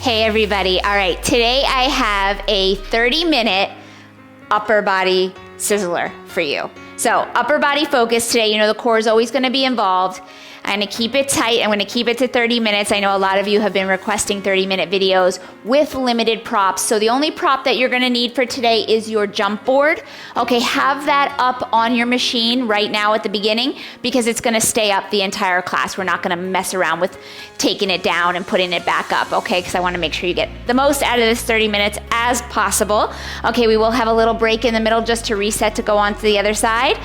Hey everybody, all right, today I have a 30-minute upper body sizzler for you. So upper body focus today, you know the core is always gonna be involved. I'm gonna keep it tight, I'm gonna keep it to 30 minutes. I know a lot of you have been requesting 30-minute videos with limited props. So the only prop that you're gonna need for today is your jump board. Okay, have that up on your machine right now at the beginning because it's gonna stay up the entire class. We're not gonna mess around with taking it down and putting it back up, okay? Because I wanna make sure you get the most out of this 30 minutes as possible. Okay, we will have a little break in the middle just to reset to go on to the other side.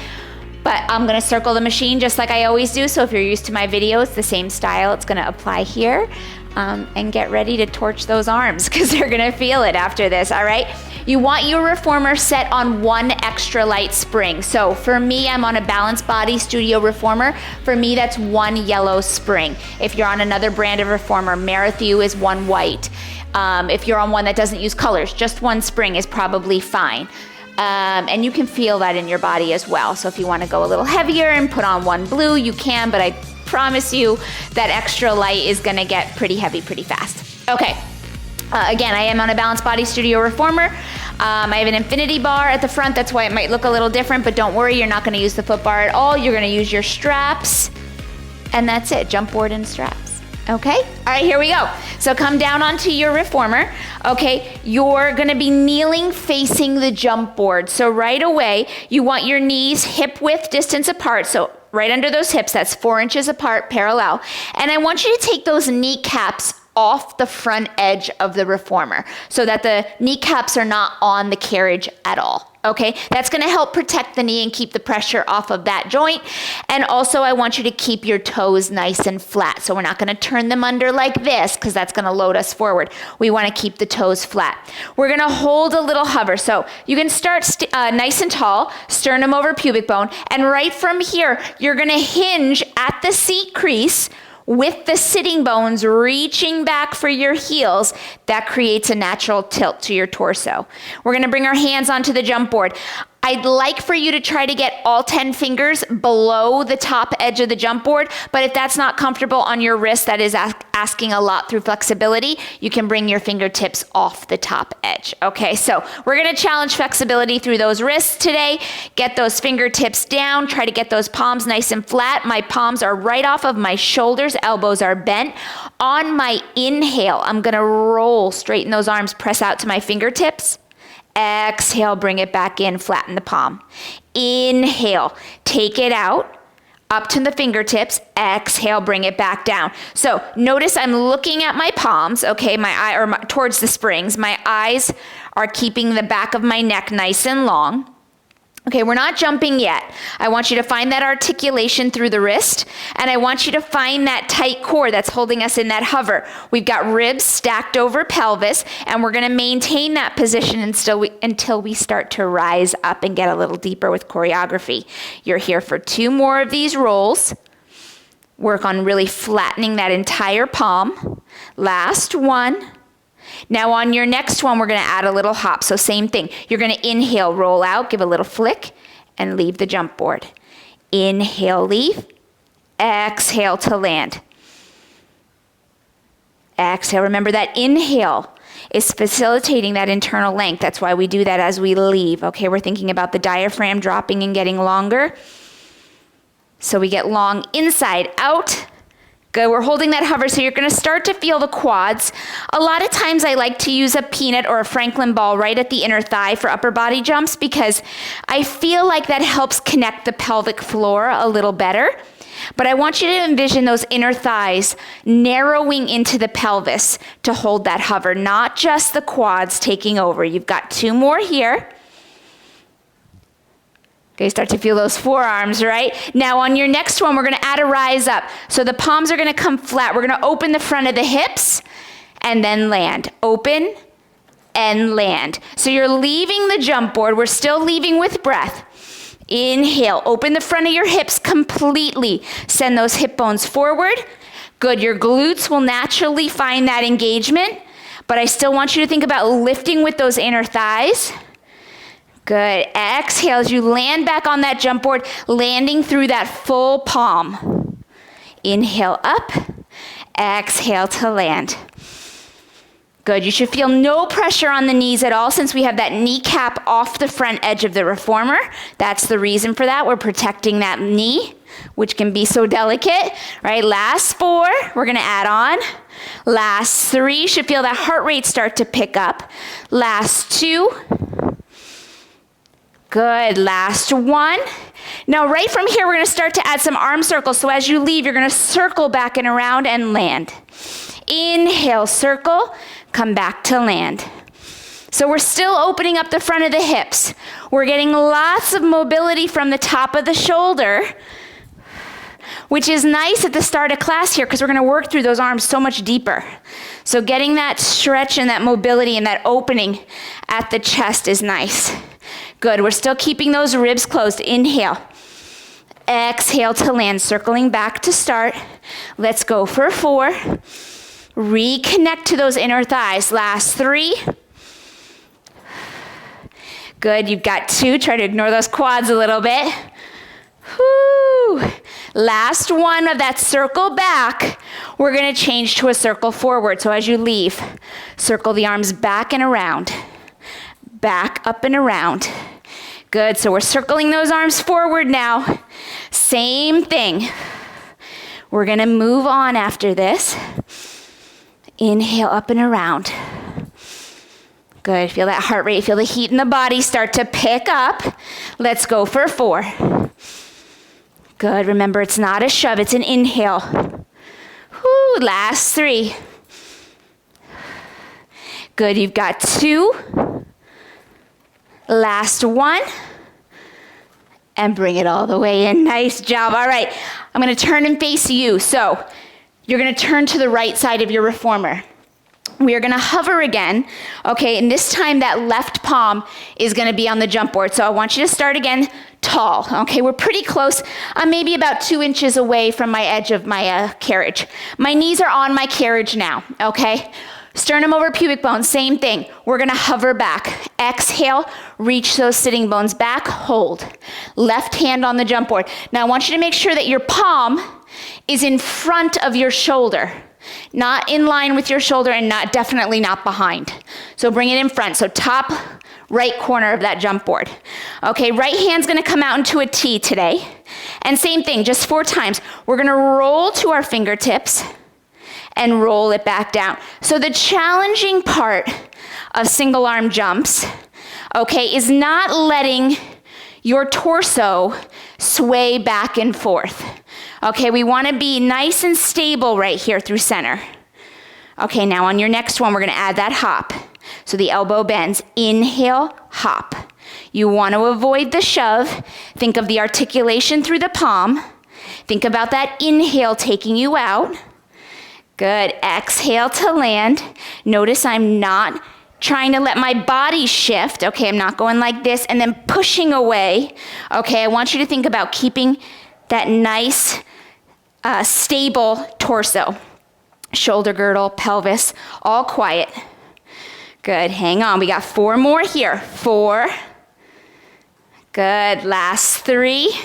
But I'm gonna circle the machine just like I always do. So if you're used to my videos, the same style, it's gonna apply here. And get ready to torch those arms because they're gonna feel it after this, all right? You want your reformer set on one extra light spring. So for me, I'm on a balancedbody studio reformer. For me, that's one yellow spring. If you're on another brand of reformer, Marathon is one white. If you're on one that doesn't use colors, just one spring is probably fine. And you can feel that in your body as well. So if you want to go a little heavier and put on one blue, you can, but I promise you that extra light is going to get pretty heavy pretty fast. Okay. Again, I am on a balancedbody studio reformer. I have an infinity bar at the front. That's why it might look a little different, but don't worry, you're not going to use the foot bar at all. You're going to use your straps, and that's it. Jump board and straps. Okay, all right, here we go. So come down onto your reformer. Okay, you're gonna be kneeling facing the jump board. So right away, you want your knees hip width distance apart. So right under those hips, that's 4 inches apart, parallel. And I want you to take those kneecaps off the front edge of the reformer so that the kneecaps are not on the carriage at all. Okay, that's gonna help protect the knee and keep the pressure off of that joint. And also I want you to keep your toes nice and flat. So we're not gonna turn them under like this because that's gonna load us forward. We wanna keep the toes flat. We're gonna hold a little hover. So you can start nice and tall, sternum over pubic bone. And right from here, you're gonna hinge at the seat crease with the sitting bones reaching back for your heels. That creates a natural tilt to your torso. We're gonna bring our hands onto the jump board. I'd like for you to try to get all 10 fingers below the top edge of the jump board, but if that's not comfortable on your wrist, that is asking a lot through flexibility, you can bring your fingertips off the top edge, okay? So we're gonna challenge flexibility through those wrists today, get those fingertips down, try to get those palms nice and flat. My palms are right off of my shoulders, elbows are bent. On my inhale, I'm gonna roll, straighten those arms, press out to my fingertips. Exhale, bring it back in, flatten the palm. Inhale, take it out, up to the fingertips. Exhale, bring it back down. So notice I'm looking at my palms, okay, towards the springs. My eyes are keeping the back of my neck nice and long. Okay, we're not jumping yet. I want you to find that articulation through the wrist, and I want you to find that tight core that's holding us in that hover. We've got ribs stacked over pelvis, and we're gonna maintain that position until we start to rise up and get a little deeper with choreography. You're here for 2 more of these rolls. Work on really flattening that entire palm. Last one. Now on your next one, we're gonna add a little hop. So same thing. You're gonna inhale, roll out, give a little flick, and leave the jump board. Inhale, leave. Exhale to land. Exhale. Remember that inhale is facilitating that internal length. That's why we do that as we leave. Okay, we're thinking about the diaphragm dropping and getting longer. So we get long inside, out. Good, we're holding that hover, so you're gonna start to feel the quads. A lot of times I like to use a peanut or a Franklin ball right at the inner thigh for upper body jumps because I feel like that helps connect the pelvic floor a little better. But I want you to envision those inner thighs narrowing into the pelvis to hold that hover, not just the quads taking over. You've got 2 more here. Okay, start to feel those forearms, right? Now on your next one, we're gonna add a rise up. So the palms are gonna come flat. We're gonna open the front of the hips and then land. Open and land. So you're leaving the jump board. We're still leaving with breath. Inhale, open the front of your hips completely. Send those hip bones forward. Good, your glutes will naturally find that engagement, but I still want you to think about lifting with those inner thighs. Good. Exhale as you land back on that jump board, landing through that full palm. Inhale up, exhale to land. Good, you should feel no pressure on the knees at all since we have that kneecap off the front edge of the reformer. That's the reason for that. We're protecting that knee, which can be so delicate, right? Last 4, we're gonna add on. Last 3, should feel that heart rate start to pick up. Last 2. Good, last 1. Now right from here, we're gonna start to add some arm circles. So as you leave, you're gonna circle back and around and land. Inhale, circle, come back to land. So we're still opening up the front of the hips. We're getting lots of mobility from the top of the shoulder, which is nice at the start of class here because we're gonna work through those arms so much deeper. So getting that stretch and that mobility and that opening at the chest is nice. Good, we're still keeping those ribs closed. Inhale, exhale to land, circling back to start. Let's go for 4. Reconnect to those inner thighs. Last 3. Good, you've got 2. Try to ignore those quads a little bit. Whoo. Last 1 of that circle back. We're gonna change to a circle forward. So as you leave, circle the arms back and around. Back, up and around. Good, so we're circling those arms forward now. Same thing. We're gonna move on after this. Inhale, up and around. Good, feel that heart rate, feel the heat in the body start to pick up. Let's go for 4. Good, remember it's not a shove, it's an inhale. Whoo, last 3. Good, you've got 2. Last 1. And bring it all the way in, nice job. All right, I'm gonna turn and face you. So you're gonna turn to the right side of your reformer. We are gonna hover again, okay, and this time that left palm is gonna be on the jump board. So I want you to start again tall, okay? We're pretty close. I'm maybe about 2 inches away from my edge of my carriage. My knees are on my carriage now, okay? Sternum over pubic bone, same thing. We're gonna hover back. Exhale, reach those sitting bones back, hold. Left hand on the jump board. Now I want you to make sure that your palm is in front of your shoulder, not in line with your shoulder and definitely not behind. So bring it in front. So top right corner of that jump board. Okay, right hand's gonna come out into a T today. And same thing, just 4 times. We're gonna roll to our fingertips and roll it back down. So the challenging part of single arm jumps, okay, is not letting your torso sway back and forth. Okay, we wanna be nice and stable right here through center. Okay, now on your next one, we're gonna add that hop. So the elbow bends, inhale, hop. You wanna avoid the shove. Think of the articulation through the palm. Think about that inhale taking you out. Good, exhale to land. Notice I'm not trying to let my body shift. Okay, I'm not going like this and then pushing away. Okay, I want you to think about keeping that nice, stable torso. Shoulder girdle, pelvis, all quiet. Good, hang on, we got 4 more here. 4. Good, last 3.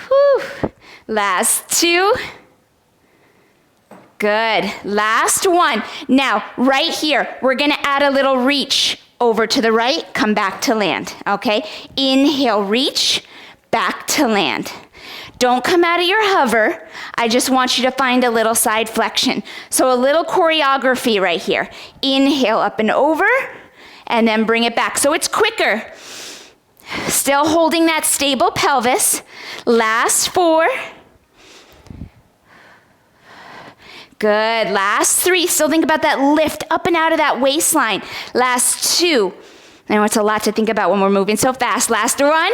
Whew. Last 2. Good, last 1. Now, right here, we're gonna add a little reach over to the right, come back to land, okay? Inhale, reach, back to land. Don't come out of your hover. I just want you to find a little side flexion. So a little choreography right here. Inhale up and over, and then bring it back. So it's quicker. Still holding that stable pelvis. Last 4. Good, last 3. Still think about that lift up and out of that waistline. Last 2. I know it's a lot to think about when we're moving so fast. Last 1.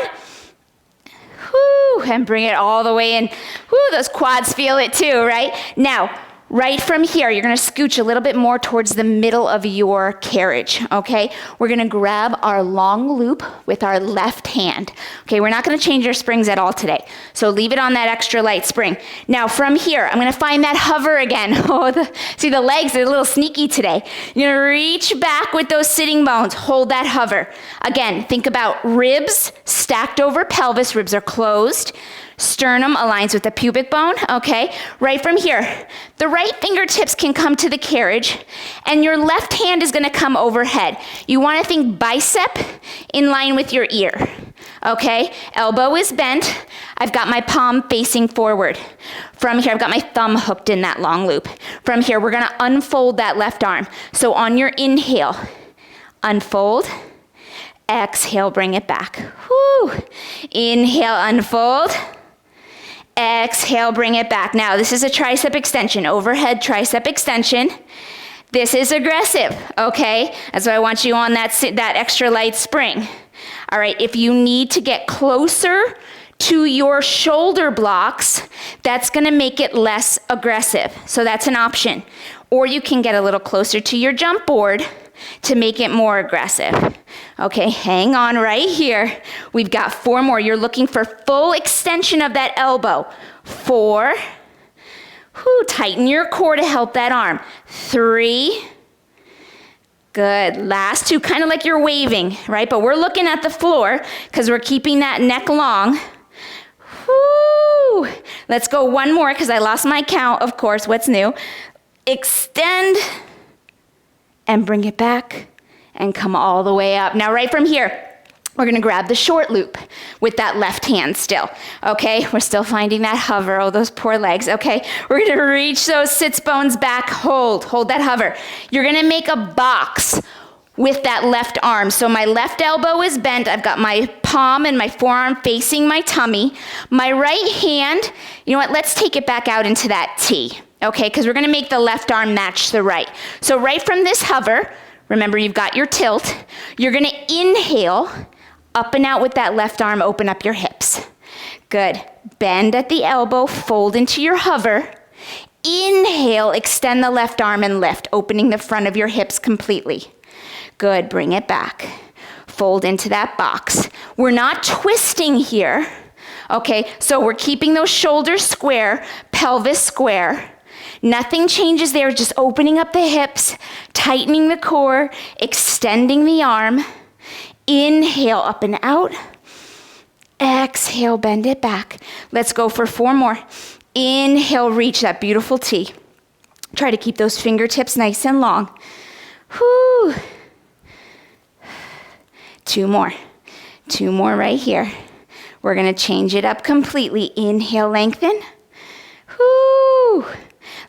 Whoo, and bring it all the way in. Whoo, those quads feel it too, right? Now, right from here, you're gonna scooch a little bit more towards the middle of your carriage, okay? We're gonna grab our long loop with our left hand. Okay, we're not gonna change your springs at all today. So leave it on that extra light spring. Now from here, I'm gonna find that hover again. Oh, see the legs are a little sneaky today. You're gonna reach back with those sitting bones, hold that hover. Again, think about ribs stacked over pelvis, ribs are closed. Sternum aligns with the pubic bone, okay? Right from here, the right fingertips can come to the carriage, and your left hand is gonna come overhead. You wanna think bicep in line with your ear, okay? Elbow is bent. I've got my palm facing forward. From here, I've got my thumb hooked in that long loop. From here, we're gonna unfold that left arm. So on your inhale, unfold. Exhale, bring it back. Woo. Inhale, unfold. Exhale, bring it back. Now, this is a tricep extension, overhead tricep extension. This is aggressive, okay? That's why I want you on that extra light spring. All right, if you need to get closer to your shoulder blocks, that's gonna make it less aggressive. So that's an option. Or you can get a little closer to your jump board to make it more aggressive. Okay, hang on right here. We've got 4 more. You're looking for full extension of that elbow. 4. Whew, tighten your core to help that arm. 3. Good. Last 2, kind of like you're waving, right? But we're looking at the floor because we're keeping that neck long. Woo! Let's go 1 more because I lost my count, of course. What's new? Extend and bring it back and come all the way up. Now, right from here, we're gonna grab the short loop with that left hand still, okay? We're still finding that hover. Oh, those poor legs, okay? We're gonna reach those sits bones back, hold that hover. You're gonna make a box with that left arm. So my left elbow is bent. I've got my palm and my forearm facing my tummy. My right hand, you know what, let's take it back out into that T, okay? Because we're gonna make the left arm match the right. So right from this hover, remember you've got your tilt, you're gonna inhale, up and out with that left arm, open up your hips. Good. Bend at the elbow, fold into your hover. Inhale, extend the left arm and lift, opening the front of your hips completely. Good, bring it back. Fold into that box. We're not twisting here, okay? So we're keeping those shoulders square, pelvis square. Nothing changes there, just opening up the hips, tightening the core, extending the arm. Inhale, up and out. Exhale, bend it back. Let's go for 4 more. Inhale, reach that beautiful T. Try to keep those fingertips nice and long. Whew. 2 more. 2 more right here. We're gonna change it up completely. Inhale, lengthen. Whew.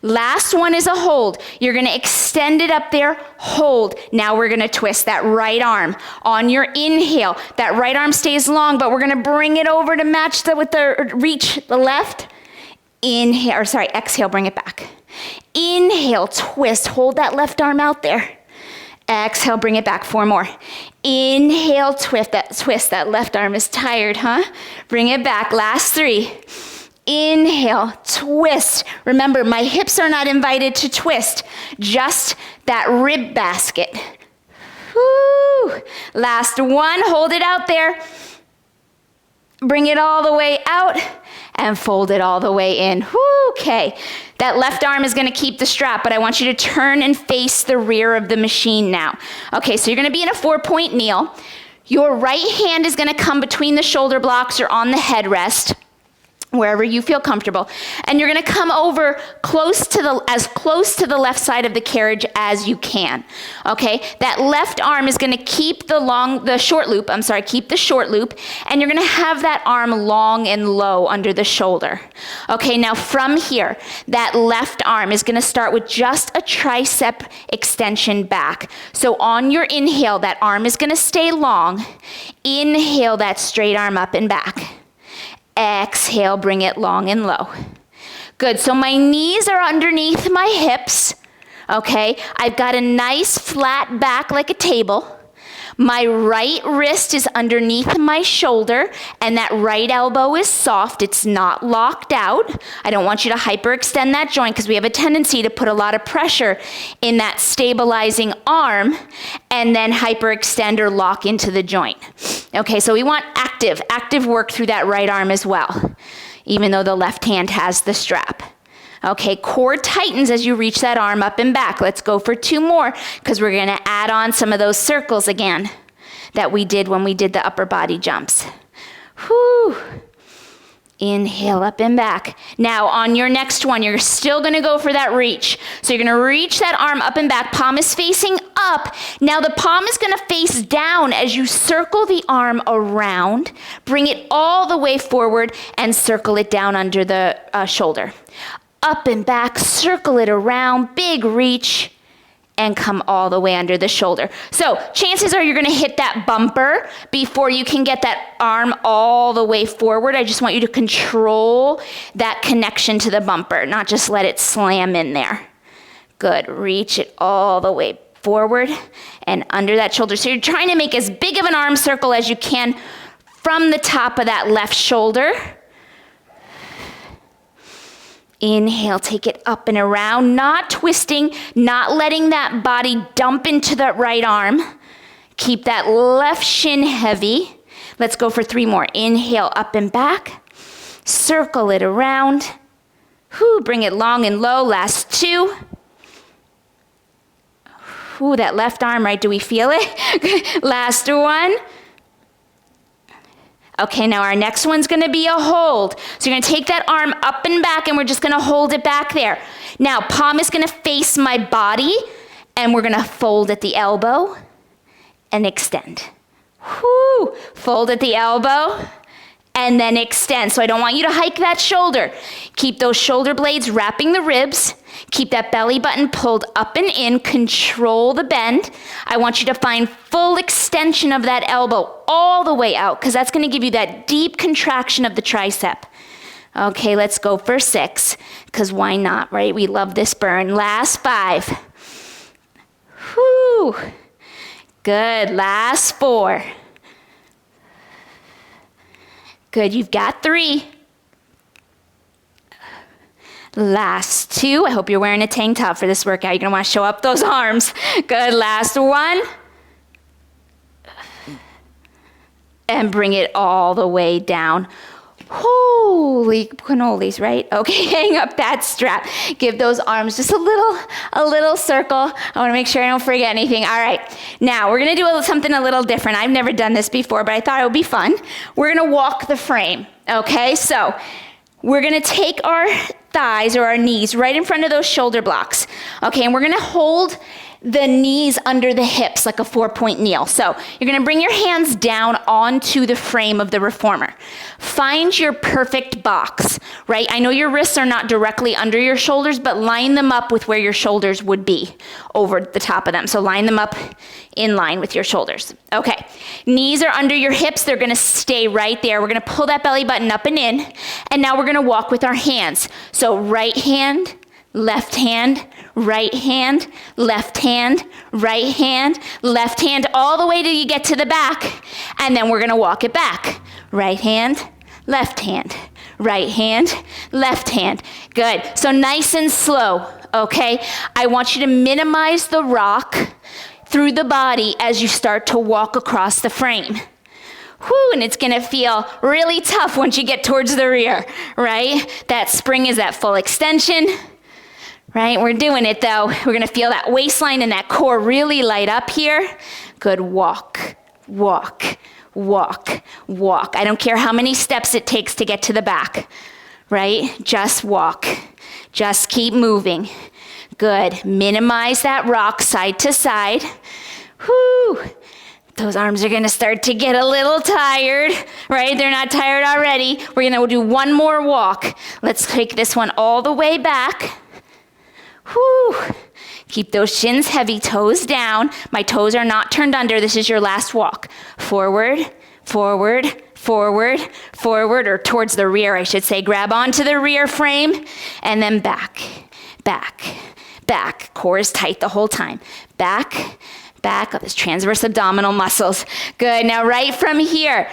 Last one is a hold. You're gonna extend it up there, hold. Now we're gonna twist that right arm. On your inhale, that right arm stays long, but we're gonna bring it over to match with the reach, the left. Inhale, exhale, bring it back. Inhale, twist, hold that left arm out there. Exhale, bring it back, 4 more. Inhale, twist, that left arm is tired, huh? Bring it back, last 3. Inhale, twist. Remember, my hips are not invited to twist, just that rib basket. Woo. Last 1, hold it out there. Bring it all the way out and fold it all the way in. Okay, that left arm is gonna keep the strap, but I want you to turn and face the rear of the machine now. Okay, so you're gonna be in a 4-point kneel. Your right hand is gonna come between the shoulder blocks or on the headrest, wherever you feel comfortable. And you're gonna come over as close to the left side of the carriage as you can, okay? That left arm is gonna keep the short loop, and you're gonna have that arm long and low under the shoulder. Okay, now from here, that left arm is gonna start with just a tricep extension back. So on your inhale, that arm is gonna stay long. Inhale that straight arm up and back. Exhale, bring it long and low. Good, so my knees are underneath my hips, okay? I've got a nice flat back like a table. My right wrist is underneath my shoulder, and that right elbow is soft. It's not locked out. I don't want you to hyperextend that joint because we have a tendency to put a lot of pressure in that stabilizing arm and then hyperextend or lock into the joint. Okay, so we want active work through that right arm as well, even though the left hand has the strap. Okay, core tightens as you reach that arm up and back. Let's go for 2 more because we're gonna add on some of those circles again that we did when we did the upper body jumps. Whew. Inhale, up and back. Now on your next one, you're still gonna go for that reach. So you're gonna reach that arm up and back, palm is facing up. Now the palm is gonna face down as you circle the arm around, bring it all the way forward and circle it down under the shoulder. Up and back, circle it around, big reach, and come all the way under the shoulder. So chances are you're gonna hit that bumper before you can get that arm all the way forward. I just want you to control that connection to the bumper, not just let it slam in there. Good, reach it all the way forward and under that shoulder. So you're trying to make as big of an arm circle as you can from the top of that left shoulder. Inhale, take it up and around, not twisting, not letting that body dump into that right arm. Keep that left shin heavy. Let's go for 3 more. Inhale, up and back. Circle it around. Whew, bring it long and low. Last 2. Ooh, that left arm, right? Do we feel it? Last 1. Okay, now our next one's gonna be a hold. So you're gonna take that arm up and back and we're just gonna hold it back there. Now, palm is gonna face my body and we're gonna fold at the elbow and extend. Whoo! Fold at the elbow and then extend. So I don't want you to hike that shoulder. Keep those shoulder blades wrapping the ribs. Keep that belly button pulled up and in. Control the bend. I want you to find full extension of that elbow all the way out because that's going to give you that deep contraction of the tricep. Okay, let's go for 6 because why not, right? We love this burn. Last 5. Whoo! Good. Last 4. Good. You've got 3. Last 2. I hope you're wearing a tank top for this workout. You're going to want to show up those arms. Good. Last 1. And bring it all the way down. Holy cannolis, right? Okay, hang up that strap. Give those arms just a little circle. I want to make sure I don't forget anything. All right, now we're going to do something a little different. I've never done this before, but I thought it would be fun. We're going to walk the frame, okay? So we're going to take our thighs or our knees right in front of those shoulder blocks, okay? And we're going to hold the knees under the hips like a 4-point kneel. So you're gonna bring your hands down onto the frame of the reformer. Find your perfect box, right? I know your wrists are not directly under your shoulders, but line them up with where your shoulders would be over the top of them. So line them up in line with your shoulders. Okay, knees are under your hips. They're gonna stay right there. We're gonna pull that belly button up and in, and now we're gonna walk with our hands. So right hand, left hand, right hand, left hand, right hand, left hand, all the way till you get to the back. And then we're gonna walk it back. Right hand, left hand, right hand, left hand. Good, so nice and slow, okay? I want you to minimize the rock through the body as you start to walk across the frame. Whew, and it's gonna feel really tough once you get towards the rear, right? That spring is that full extension. Right, we're doing it though. We're gonna feel that waistline and that core really light up here. Good, walk, walk, walk, walk. I don't care how many steps it takes to get to the back, right? Just walk, just keep moving. Good, minimize that rock side to side. Whoo, those arms are gonna start to get a little tired, right? They're not tired already. We're gonna do one more walk. Let's take this one all the way back. Whew. Keep those shins heavy, toes down. My toes are not turned under. This is your last walk. Forward, forward, forward, forward, or towards the rear, I should say. Grab onto the rear frame, and then back, back, back. Core is tight the whole time. Back, back, those transverse abdominal muscles. Good, now right from here,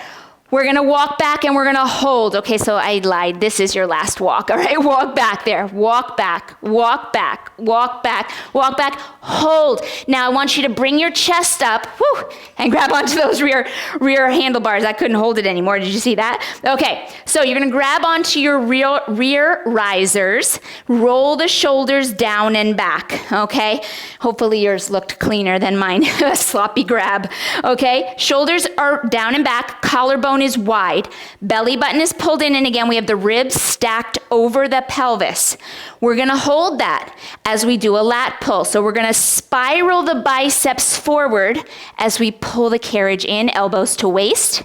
we're gonna walk back and we're gonna hold. Okay, so I lied. This is your last walk, all right? Walk back there. Walk back, walk back, walk back, walk back, hold. Now I want you to bring your chest up, whew, and grab onto those rear handlebars. I couldn't hold it anymore. Did you see that? Okay, so you're gonna grab onto your rear risers, roll the shoulders down and back, okay? Hopefully yours looked cleaner than mine. A sloppy grab, okay? Shoulders are down and back, collarbone collarbone is wide, belly button is pulled in, and again, we have the ribs stacked over the pelvis. We're gonna hold that as we do a lat pull. So we're gonna spiral the biceps forward as we pull the carriage in, elbows to waist,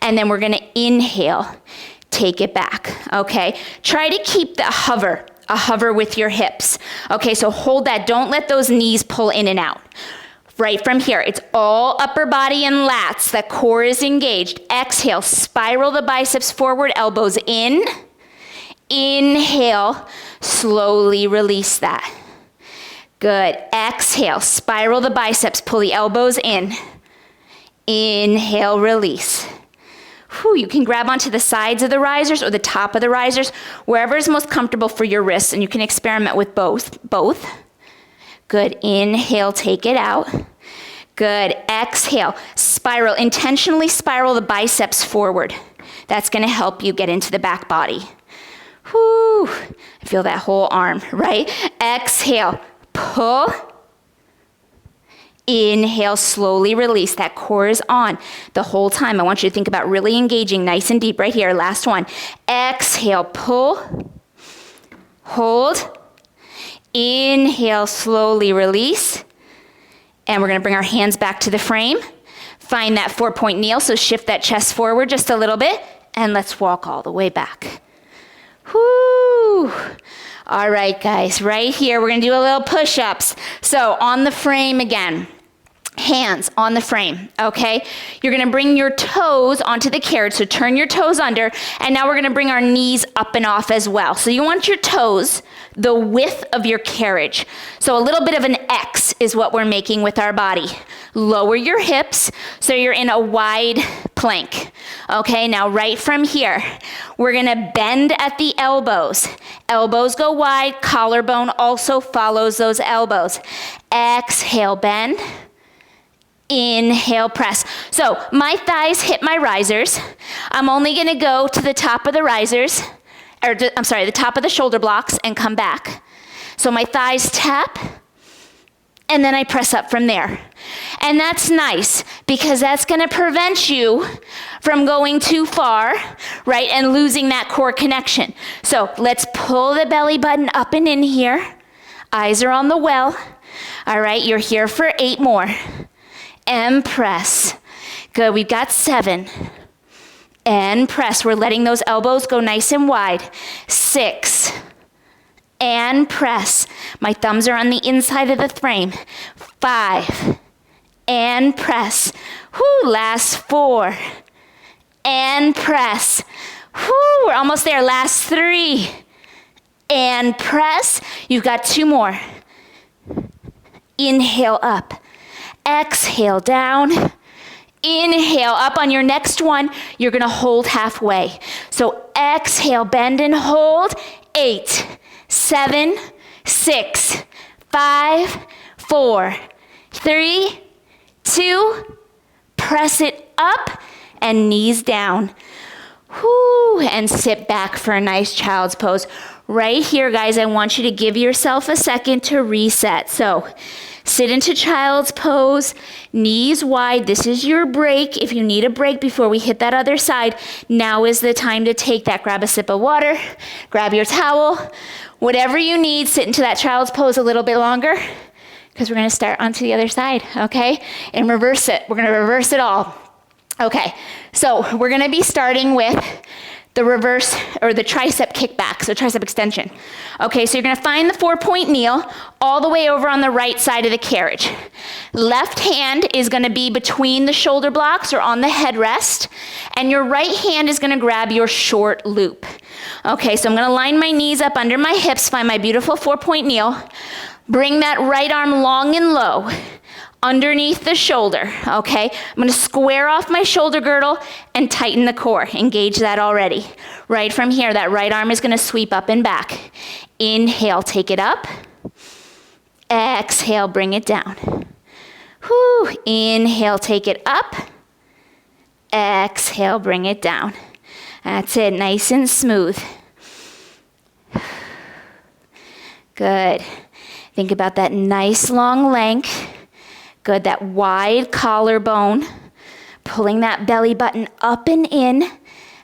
and then we're gonna inhale, take it back, okay? Try to keep a hover with your hips. Okay, so hold that, don't let those knees pull in and out. Right from here, it's all upper body and lats. The core is engaged. Exhale, spiral the biceps forward, elbows in. Inhale, slowly release that. Good. Exhale, spiral the biceps, pull the elbows in. Inhale, release. Whew, you can grab onto the sides of the risers or the top of the risers, wherever is most comfortable for your wrists, and you can experiment with both. Good. Inhale, take it out. Good. Exhale, spiral. Intentionally spiral the biceps forward. That's going to help you get into the back body. Whoo. I feel that whole arm, right? Exhale, pull. Inhale, slowly release. That core is on the whole time. I want you to think about really engaging nice and deep right here. Last one. Exhale, pull. Hold. Inhale, slowly release. And we're gonna bring our hands back to the frame. Find that 4-point kneel, so shift that chest forward just a little bit, and let's walk all the way back. Whoo! All right, guys, right here, we're gonna do a little push-ups. So on the frame again. Hands on the frame, okay? You're gonna bring your toes onto the carriage, so turn your toes under, and now we're gonna bring our knees up and off as well. So you want your toes the width of your carriage. So a little bit of an X is what we're making with our body. Lower your hips so you're in a wide plank. Okay, now right from here, we're gonna bend at the elbows. Elbows go wide, collarbone also follows those elbows. Exhale, bend. Inhale, press. So my thighs hit my risers. I'm only gonna go to the top of the risers, the top of the shoulder blocks and come back. So my thighs tap, and then I press up from there. And that's nice because that's gonna prevent you from going too far, right, and losing that core connection. So let's pull the belly button up and in here. Eyes are on the well. All right, you're here for 8 more. And press. Good, we've got 7. And press. We're letting those elbows go nice and wide. 6. And press. My thumbs are on the inside of the frame. 5. And press. Whoo, last 4. And press. Whoo, we're almost there. Last 3. And press. You've got 2 more. Inhale up. Exhale down. Inhale up. On your next one, you're gonna hold halfway. So exhale, bend and hold. 8, 7, 6, 5, 4, 3, 2, press it up and knees down. Whoo, and sit back for a nice child's pose. Right here, guys, I want you to give yourself a second to reset. So sit into child's pose, knees wide. This is your break. If you need a break before we hit that other side, now is the time to take that. Grab a sip of water, grab your towel, whatever you need, sit into that child's pose a little bit longer because we're gonna start onto the other side, okay? And reverse it. We're gonna reverse it all. Okay, so we're gonna be starting with the reverse or the tricep kickback, so tricep extension. Okay, so you're gonna find the 4-point kneel all the way over on the right side of the carriage. Left hand is gonna be between the shoulder blocks or on the headrest, and your right hand is gonna grab your short loop. Okay, so I'm gonna line my knees up under my hips, find my beautiful 4-point kneel, bring that right arm long and low, underneath the shoulder, okay? I'm gonna square off my shoulder girdle and tighten the core. Engage that already. Right from here, that right arm is gonna sweep up and back. Inhale, take it up. Exhale, bring it down. Whew. Inhale, take it up. Exhale, bring it down. That's it, nice and smooth. Good. Think about that nice long length. Good, that wide collarbone. Pulling that belly button up and in.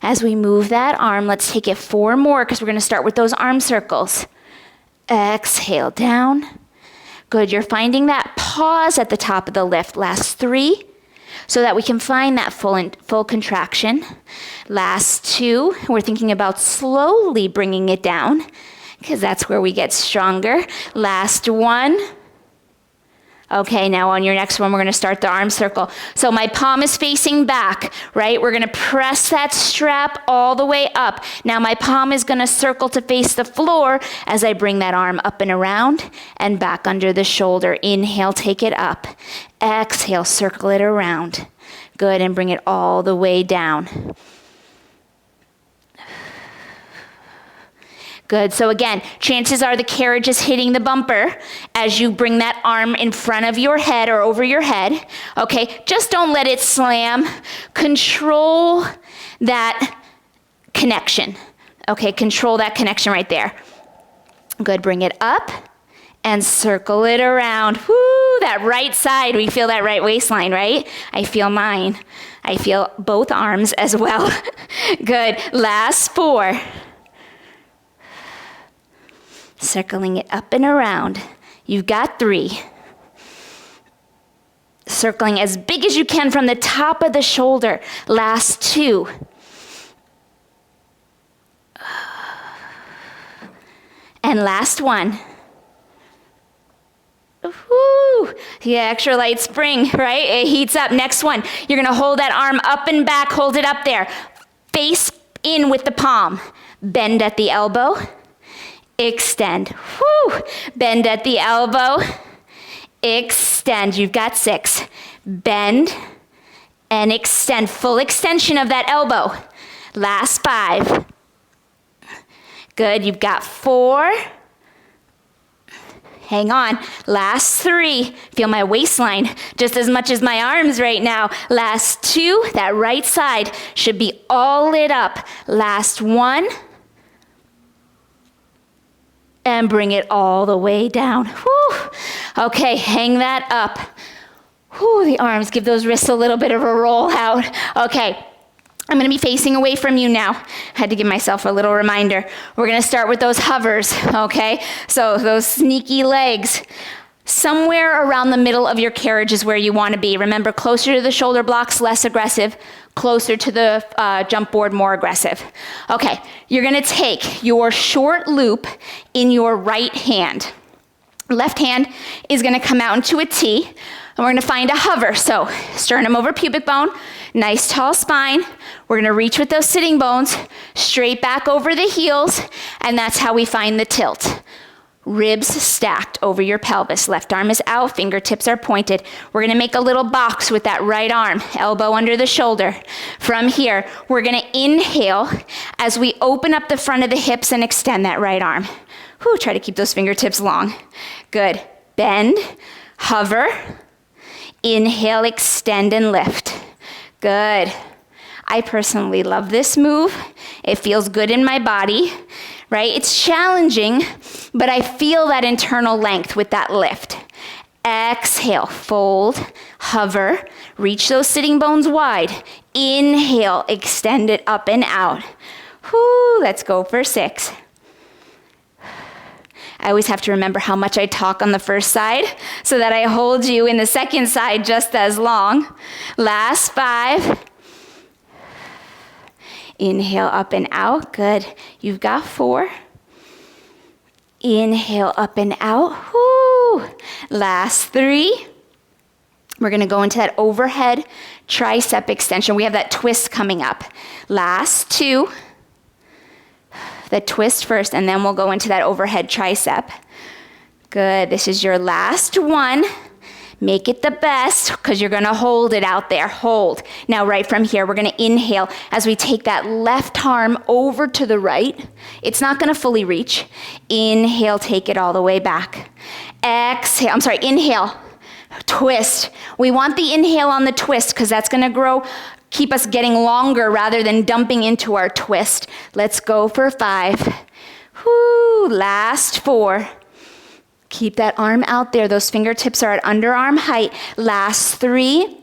As we move that arm, let's take it 4 more because we're going to start with those arm circles. Exhale down. Good, you're finding that pause at the top of the lift. Last 3 so that we can find that full contraction. Last 2, we're thinking about slowly bringing it down because that's where we get stronger. Last 1. Okay, now on your next one, we're gonna start the arm circle. So my palm is facing back, right? We're gonna press that strap all the way up. Now my palm is gonna circle to face the floor as I bring that arm up and around and back under the shoulder. Inhale, take it up. Exhale, circle it around. Good, and bring it all the way down. Good, so again, chances are the carriage is hitting the bumper as you bring that arm in front of your head or over your head. Okay, just don't let it slam. Control that connection. Okay, control that connection right there. Good, bring it up and circle it around. Woo, that right side, we feel that right waistline, right? I feel mine. I feel both arms as well. Good, last 4. Circling it up and around. You've got 3. Circling as big as you can from the top of the shoulder. Last 2. And last 1. Woo! The electrolyte spring, right? It heats up. Next one. You're going to hold that arm up and back. Hold it up there. Face in with the palm. Bend at the elbow. Extend. Woo! Bend at the elbow. Extend. You've got 6. Bend and extend. Full extension of that elbow. Last 5. Good. You've got 4. Hang on. Last 3. Feel my waistline just as much as my arms right now. Last 2. That right side should be all lit up. Last 1. And bring it all the way down. Whew. Okay, hang that up. Whew, the arms, give those wrists a little bit of a roll out. Okay, I'm gonna be facing away from you now. I had to give myself a little reminder. We're gonna start with those hovers, okay? So those sneaky legs. Somewhere around the middle of your carriage is where you wanna be. Remember, closer to the shoulder blocks, less aggressive. Closer to the jump board, more aggressive. Okay, you're gonna take your short loop in your right hand. Left hand is gonna come out into a T, and we're gonna find a hover. So sternum over pubic bone, nice tall spine. We're gonna reach with those sitting bones, straight back over the heels, and that's how we find the tilt. Ribs stacked over your pelvis. Left arm is out, fingertips are pointed. We're gonna make a little box with that right arm, elbow under the shoulder. From here, we're gonna inhale as we open up the front of the hips and extend that right arm. Whew, try to keep those fingertips long. Good. Bend, hover, inhale, extend, and lift. Good. I personally love this move. It feels good in my body. Right? It's challenging, but I feel that internal length with that lift. Exhale, fold, hover, reach those sitting bones wide. Inhale, extend it up and out. Whoo, let's go for 6. I always have to remember how much I talk on the first side so that I hold you in the second side just as long. Last 5. Inhale up and out. Good. You've got 4. Inhale up and out. Woo. Last 3. We're going to go into that overhead tricep extension. We have that twist coming up. Last 2. The twist first, and then we'll go into that overhead tricep. Good. This is your last one. Make it the best because you're gonna hold it out there. Hold. Now right from here, we're gonna inhale as we take that left arm over to the right. It's not gonna fully reach. Inhale, take it all the way back. Exhale, inhale, twist. We want the inhale on the twist because that's gonna keep us getting longer rather than dumping into our twist. Let's go for 5. Whoo, last 4. Keep that arm out there. Those fingertips are at underarm height. Last 3.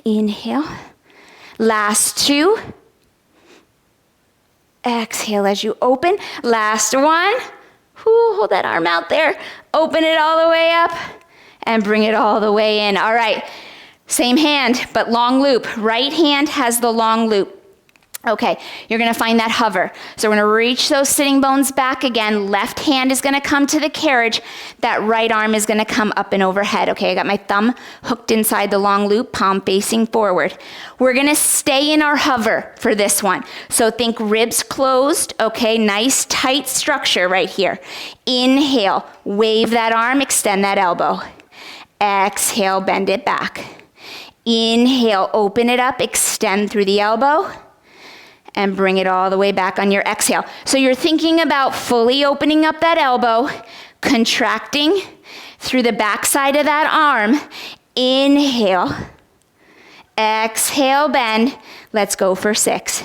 Inhale. Last 2. Exhale as you open. Last 1. Hold that arm out there. Open it all the way up and bring it all the way in. All right, same hand, but long loop. Right hand has the long loop. Okay, you're gonna find that hover. So we're gonna reach those sitting bones back again. Left hand is gonna come to the carriage. That right arm is gonna come up and overhead. Okay, I got my thumb hooked inside the long loop, palm facing forward. We're gonna stay in our hover for this one. So think ribs closed, okay, nice tight structure right here. Inhale, wave that arm, extend that elbow. Exhale, bend it back. Inhale, open it up, extend through the elbow. And bring it all the way back on your exhale. So you're thinking about fully opening up that elbow, contracting through the backside of that arm. Inhale, exhale, bend. Let's go for 6.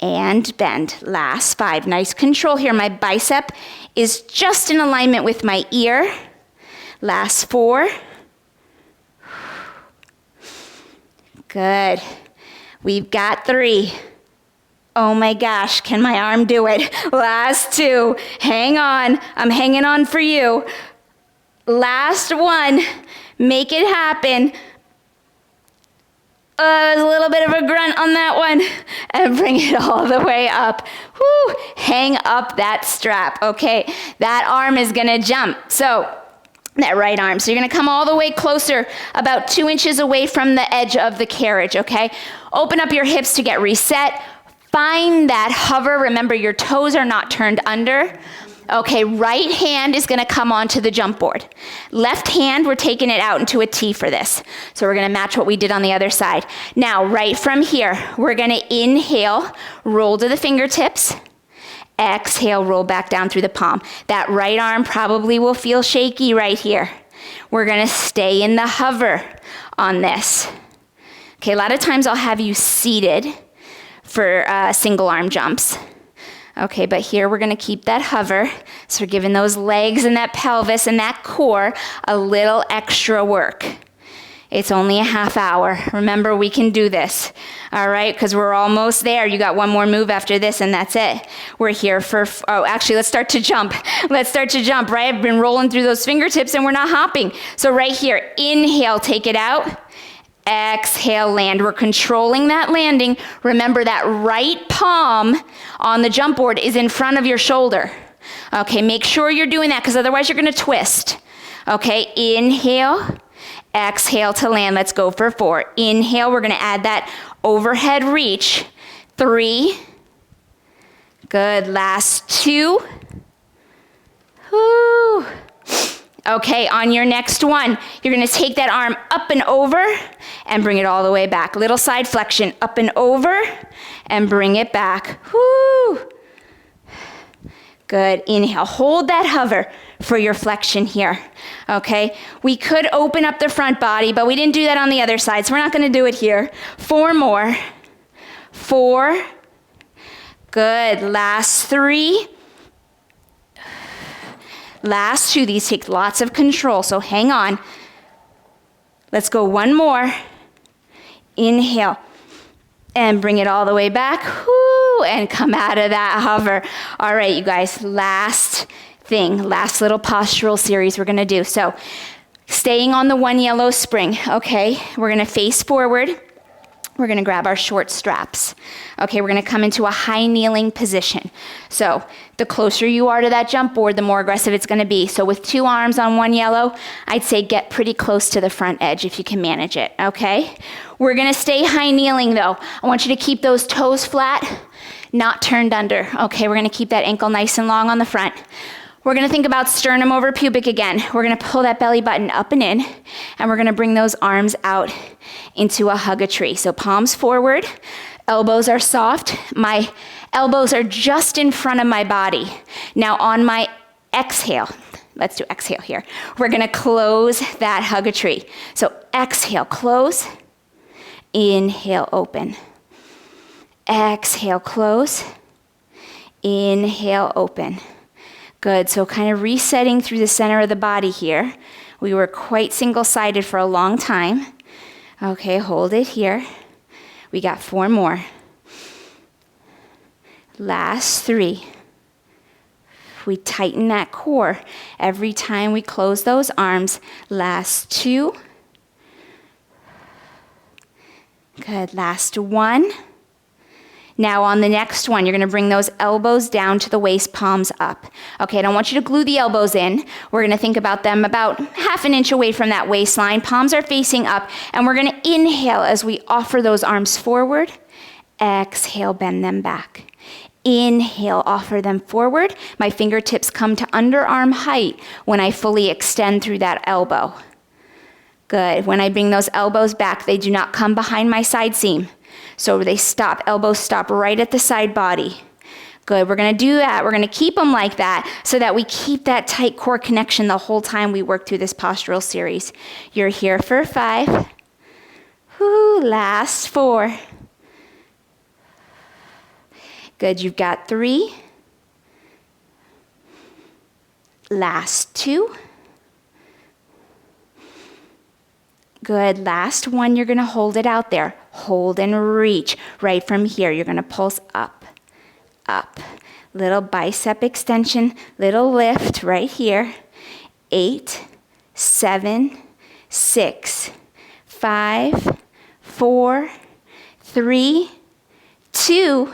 And bend. Last 5. Nice control here. My bicep is just in alignment with my ear. Last 4. Good. We've got 3. Oh my gosh, can my arm do it? Last 2. Hang on. I'm hanging on for you. Last 1. Make it happen. A little bit of a grunt on that one. And bring it all the way up. Woo. Hang up that strap. Okay, that arm is gonna jump. So, that right arm. So you're gonna come all the way closer, about 2 inches away from the edge of the carriage, okay? Open up your hips to get reset. Find that hover. Remember, your toes are not turned under. Okay, right hand is gonna come onto the jump board. Left hand, we're taking it out into a T for this. So we're gonna match what we did on the other side. Now, right from here, we're gonna inhale, roll to the fingertips. Exhale, roll back down through the palm. That right arm probably will feel shaky right here. We're gonna stay in the hover on this. Okay, a lot of times I'll have you seated for single arm jumps. Okay, but here we're gonna keep that hover. So we're giving those legs and that pelvis and that core a little extra work. It's only a half hour. Remember, we can do this, all right? Because we're almost there. You got one more move after this, and that's it. We're here for, actually, let's start to jump. Let's start to jump, right? I've been rolling through those fingertips, and we're not hopping. So right here, inhale, take it out. Exhale, land. We're controlling that landing. Remember, that right palm on the jump board is in front of your shoulder. Okay, make sure you're doing that, because otherwise you're going to twist. Okay, inhale. Exhale to land. Let's go for 4. Inhale, we're gonna add that overhead reach. 3. Good, last 2. Woo. Okay, on your next one, you're gonna take that arm up and over and bring it all the way back. Little side flexion, up and over and bring it back. Woo. Good, inhale, hold that hover for your flexion here, okay? We could open up the front body, but we didn't do that on the other side, so we're not gonna do it here. 4 more. 4. Good, last 3. Last 2, these take lots of control, so hang on. Let's go 1 more. Inhale, and bring it all the way back. Whoo, and come out of that hover. All right, you guys, last thing, last little postural series we're gonna do. So, staying on the 1 yellow spring, okay? We're gonna face forward. We're gonna grab our short straps. Okay, we're gonna come into a high kneeling position. So the closer you are to that jump board, the more aggressive it's gonna be. So with 2 arms on 1 yellow, I'd say get pretty close to the front edge if you can manage it, okay? We're gonna stay high kneeling though. I want you to keep those toes flat, not turned under. Okay, we're gonna keep that ankle nice and long on the front. We're gonna think about sternum over pubic again. We're gonna pull that belly button up and in, and we're gonna bring those arms out into a hug a tree. So palms forward, elbows are soft. My elbows are just in front of my body. Now on my exhale, let's do exhale here. We're gonna close that hug a tree. So exhale, close. Inhale, open. Exhale, close. Inhale, open. Good, so kind of resetting through the center of the body here. We were quite single-sided for a long time. Okay, hold it here. We got 4 more. Last 3. We tighten that core every time we close those arms. Last 2. Good, last 1. Now on the next one, you're gonna bring those elbows down to the waist, palms up. Okay, I don't want you to glue the elbows in. We're gonna think about them about half an inch away from that waistline. Palms are facing up, and we're gonna inhale as we offer those arms forward. Exhale, bend them back. Inhale, offer them forward. My fingertips come to underarm height when I fully extend through that elbow. Good, when I bring those elbows back, they do not come behind my side seam. So they stop, elbows stop right at the side body. Good, we're gonna do that. We're gonna keep them like that so that we keep that tight core connection the whole time we work through this postural series. You're here for 5. Whoo, last 4. Good, you've got 3. Last 2. Good, last 1, you're gonna hold it out there. Hold and reach. Right from here, you're gonna pulse up, up. Little bicep extension, little lift right here. 8, 7, 6, 5, 4, 3, 2.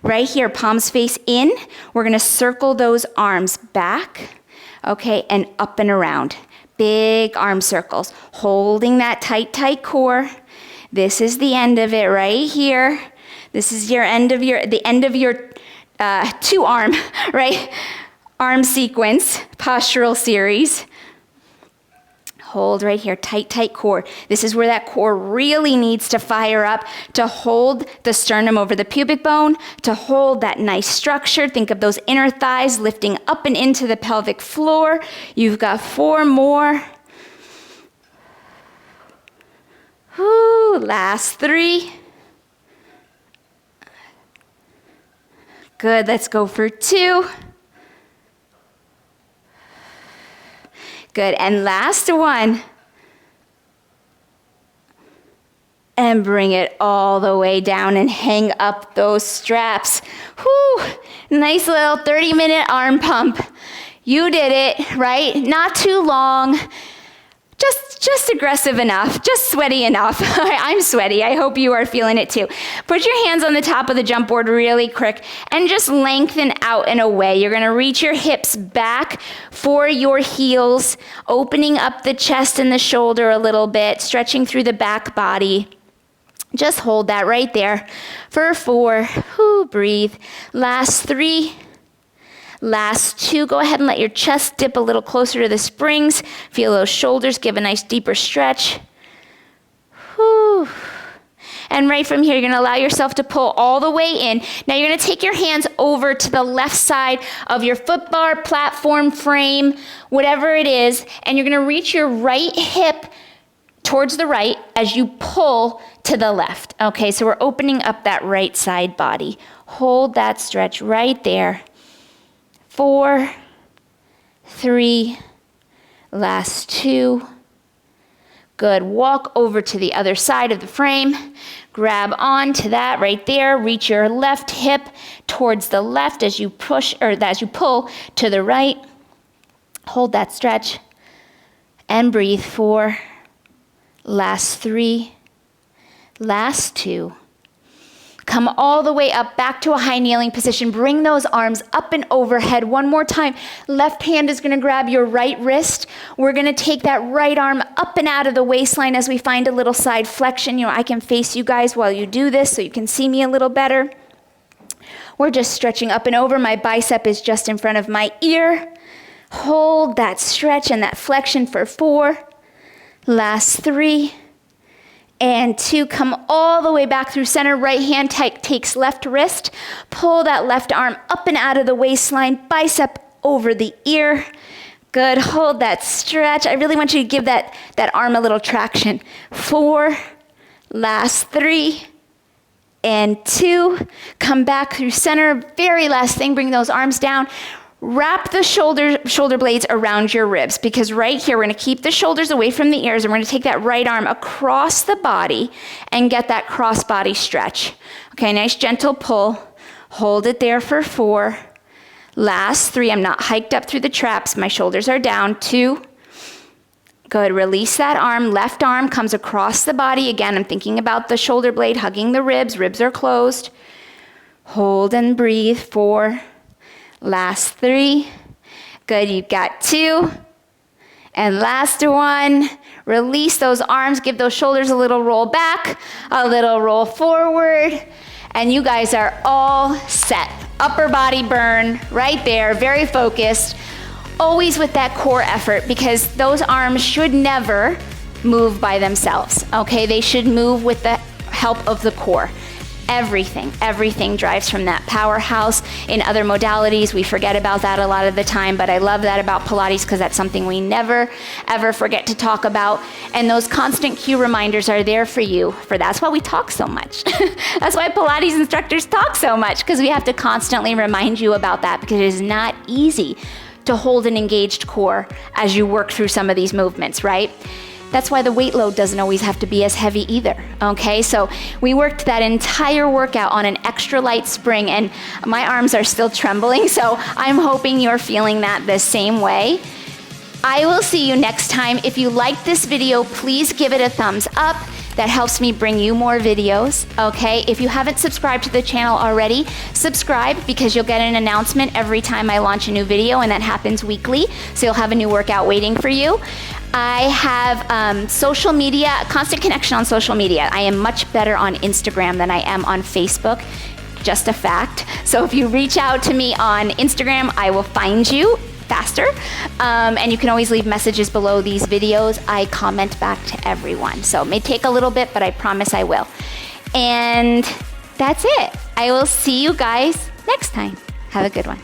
Right here, palms face in. We're gonna circle those arms back, okay, and up and around. Big arm circles, holding that tight, tight core. This is the end of it right here. This is the end of your 2-arm, right? Arm sequence, postural series. Hold right here, tight, tight core. This is where that core really needs to fire up to hold the sternum over the pubic bone, to hold that nice structure. Think of those inner thighs lifting up and into the pelvic floor. You've got 4 more. Whoo, last 3. Good, let's go for 2. Good, and last 1. And bring it all the way down and hang up those straps. Whoo, nice little 30-minute arm pump. You did it, right? Not too long. Just aggressive enough, just sweaty enough. I'm sweaty, I hope you are feeling it too. Put your hands on the top of the jump board really quick and just lengthen out and away. You're gonna reach your hips back for your heels, opening up the chest and the shoulder a little bit, stretching through the back body. Just hold that right there for 4, whoo, breathe. Last 3. Last 2, go ahead and let your chest dip a little closer to the springs. Feel those shoulders, give a nice deeper stretch. Whew. And right from here, you're gonna allow yourself to pull all the way in. Now you're gonna take your hands over to the left side of your foot bar, platform, frame, whatever it is, and you're gonna reach your right hip towards the right as you pull to the left. Okay, so we're opening up that right side body. Hold that stretch right there. 4, 3, last 2. Good, walk over to the other side of the frame. Grab on to that right there. Reach your left hip towards the left as you push, or as you pull to the right. Hold that stretch and breathe. 4, last 3, last 2. Come all the way up, back to a high kneeling position. Bring those arms up and overhead. One more time. Left hand is gonna grab your right wrist. We're gonna take that right arm up and out of the waistline as we find a little side flexion. You know, I can face you guys while you do this so you can see me a little better. We're just stretching up and over. My bicep is just in front of my ear. Hold that stretch and that flexion for 4. Last 3. And 2, come all the way back through center. Right hand takes left wrist. Pull that left arm up and out of the waistline. Bicep over the ear. Good, hold that stretch. I really want you to give that arm a little traction. 4, last 3, and 2. Come back through center. Very last thing, bring those arms down. Wrap the shoulder blades around your ribs, because right here, we're gonna keep the shoulders away from the ears, and we're gonna take that right arm across the body and get that crossbody stretch. Okay, nice gentle pull. Hold it there for 4. Last 3, I'm not hiked up through the traps. My shoulders are down. 2. Good, release that arm. Left arm comes across the body. Again, I'm thinking about the shoulder blade, hugging the ribs. Ribs are closed. Hold and breathe. 4. Last 3. Good, you've got 2. And last 1. Release those arms, give those shoulders a little roll back, a little roll forward, and you guys are all set. Upper body burn right there, very focused. Always with that core effort, because those arms should never move by themselves, okay? They should move with the help of the core. Everything drives from that powerhouse. In other modalities, we forget about that a lot of the time, but I love that about Pilates, because that's something we never, ever forget to talk about. And those constant cue reminders are there for you. That's why we talk so much. That's why Pilates instructors talk so much, because we have to constantly remind you about that, because it is not easy to hold an engaged core as you work through some of these movements, right? That's why the weight load doesn't always have to be as heavy either, okay? So we worked that entire workout on an extra light spring, and my arms are still trembling, so I'm hoping you're feeling that the same way. I will see you next time. If you liked this video, please give it a thumbs up. That helps me bring you more videos, okay? If you haven't subscribed to the channel already, subscribe, because you'll get an announcement every time I launch a new video, and that happens weekly, so you'll have a new workout waiting for you. I have social media, constant connection on social media. I am much better on Instagram than I am on Facebook, just a fact. So if you reach out to me on Instagram, I will find you faster. And you can always leave messages below these videos. I comment back to everyone. So it may take a little bit, but I promise I will. And that's it. I will see you guys next time. Have a good one.